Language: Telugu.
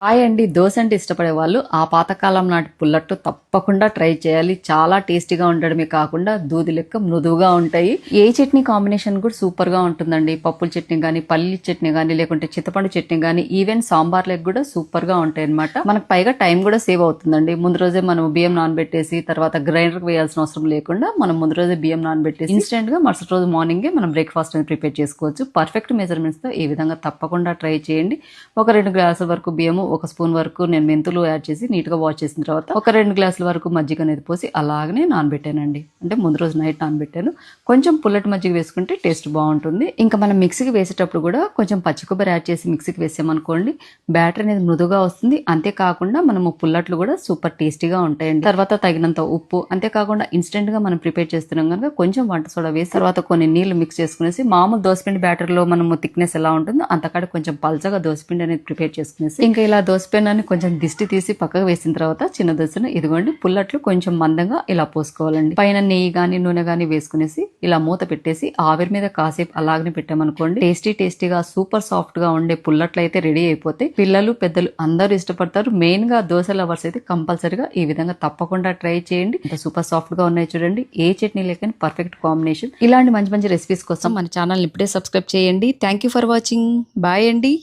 హాయ్ అండి. దోస అంటే ఇష్టపడే వాళ్ళు ఆ పాతకాలం నాటి పుల్లట్టు తప్పకుండా ట్రై చేయాలి. చాలా టేస్టీగా ఉండడమే కాకుండా దూది లెక్క మృదువుగా ఉంటాయి. ఏ చట్నీ కాంబినేషన్ కూడా సూపర్ గా ఉంటుందండి. పప్పుల చట్నీ గానీ, పల్లి చట్నీ గానీ, లేకుంటే చింతపండు చట్నీ గానీ, ఈవెన్ సాంబార్ లెక్క కూడా సూపర్ గా ఉంటాయి అనమాట. మనకు పైగా టైం కూడా సేవ్ అవుతుందండి. ముందు రోజే మనం బియ్యం నానబెట్టేసి తర్వాత గ్రైండర్ వేయాల్సిన అవసరం లేకుండా మనం ముందు రోజే బియ్యం నానబెట్టేసి ఇన్స్టెంట్ గా మరుసటి రోజు మార్నింగే మనం బ్రేక్ఫాస్ట్ అనేది ప్రిపేర్ చేసుకోవచ్చు. పర్ఫెక్ట్ మెజర్మెంట్స్ తో ఈ విధంగా తప్పకుండా ట్రై చేయండి. ఒక 2 గ్లాసుల వరకు బియ్యము, ఒక స్పూన్ వరకు నేను మెంతులు యాడ్ చేసి నీట్ గా వాష్ చేసిన తర్వాత ఒక 2 గ్లాసుల వరకు మజ్జిగ అనేది పోసి అలాగనే నానబెట్టానండి. అంటే ముందు రోజు నైట్ నానబెట్టాను. కొంచెం పుల్లటి మజ్జిగ వేసుకుంటే టేస్ట్ బాగుంటుంది. ఇంకా మనం మిక్సీకి వేసేటప్పుడు కూడా కొంచెం పచ్చి కొబ్బరి యాడ్ చేసి మిక్సీకి వేసామనుకోండి, బ్యాటర్ అనేది మృదుగా వస్తుంది. అంతేకాకుండా మనము పుల్లట్లు కూడా సూపర్ టేస్టీగా ఉంటాయండి. తర్వాత తగినంత ఉప్పు, అంతేకాకుండా ఇన్స్టెంట్ గా మనం ప్రిపేర్ చేస్తున్నాం కనుక కొంచెం వంట సోడా వేసి తర్వాత కొన్ని నీళ్లు మిక్స్ చేసుకునేసి మామూలు దోసపిండి బ్యాటర్ లో మనము థిక్నెస్ ఎలా ఉంటుందో అంతకాడ కొంచెం పల్చగా దోసపిండి అనేది ప్రిపేర్ చేసుకునేసి ఇంకా ఇలా దోసపెన్నాన్ని కొంచెం దిష్టి తీసి పక్కకు వేసిన తర్వాత చిన్న దోశను ఇదిగోండి పుల్లట్లు కొంచెం మందంగా ఇలా పోసుకోవాలండి. పైన నెయ్యి గానీ నూనె గానీ వేసుకునేసి ఇలా మూత పెట్టేసి ఆవిరి మీద కాసేపు అలాగనే పెట్టామనుకోండి, టేస్టీగా సూపర్ సాఫ్ట్ గా ఉండే పుల్లట్లు అయితే రెడీ అయిపోతాయి. పిల్లలు పెద్దలు అందరూ ఇష్టపడతారు. మెయిన్ గా దోశ లవర్స్ అయితే కంపల్సరీగా ఈ విధంగా తప్పకుండా ట్రై చేయండి. ఇంత సూపర్ సాఫ్ట్ గా ఉన్నాయి చూడండి. ఏ చట్నీ లేకని పర్ఫెక్ట్ కాంబినేషన్. ఇలాంటి మంచి మంచి రెసిపీస్ కోసం మన ఛానల్ ఇప్పుడే సబ్స్క్రైబ్ చేయండి. Thank you for watching. Bye అండి.